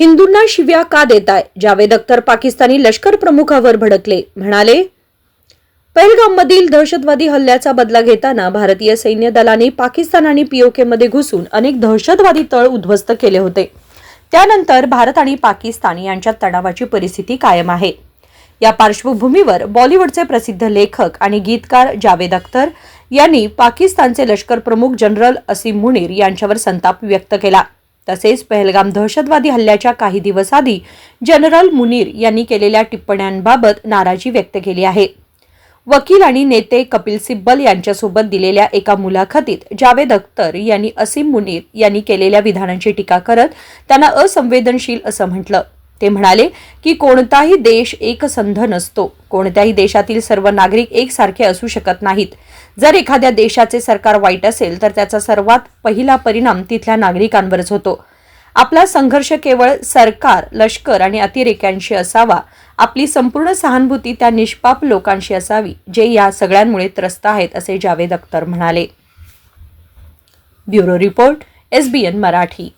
हिंदूंना शिव्या का देताय? जावेद अख्तर पाकिस्तानी लष्कर प्रमुखावर भडकले, म्हणाले पहलगाममधील दहशतवादी हल्ल्याचा बदला घेताना भारतीय सैन्य दलाने पाकिस्तान आणि पीओके मध्ये घुसून अनेक दहशतवादी तळ उद्ध्वस्त केले होते। त्यानंतर भारत आणि पाकिस्तान यांच्यात तणावाची परिस्थिती कायम आहे। या पार्श्वभूमीवर बॉलिवूडचे प्रसिद्ध लेखक आणि गीतकार जावेद अख्तर यांनी पाकिस्तानचे लष्कर प्रमुख जनरल असीम मुनीर यांच्यावर संताप व्यक्त केला। तसेच पहलगाम दहशतवादी हल्ल्याच्या काही दिवस आधी जनरल मुनीर यांनी केलेल्या टिप्पण्यांबाबत नाराजी व्यक्त केली आहे। वकील आणि नेते कपिल सिब्बल यांच्यासोबत दिलेल्या एका मुलाखतीत जावेद अख्तर यांनी असीम मुनीर यांनी केलेल्या विधानांची टीका करत त्यांना असंवेदनशील असं म्हटलं। ते म्हणाले की कोणताही देश एकसंध नसतो, कोणत्याही देशातील सर्व नागरिक एकसारखे असू शकत नाहीत। जर एखाद्या देशाचे सरकार वाईट असेल तर त्याचा सर्वात पहिला परिणाम तिथल्या नागरिकांवरच होतो। आपला संघर्ष केवळ सरकार, लष्कर आणि अतिरेक्यांशी असावा। आपली संपूर्ण सहानुभूती त्या निष्पाप लोकांशी असावी जे या सगळ्यांमुळे त्रस्त आहेत, असे जावेद अख्तर म्हणाले। Bureau report, SBN Marathi.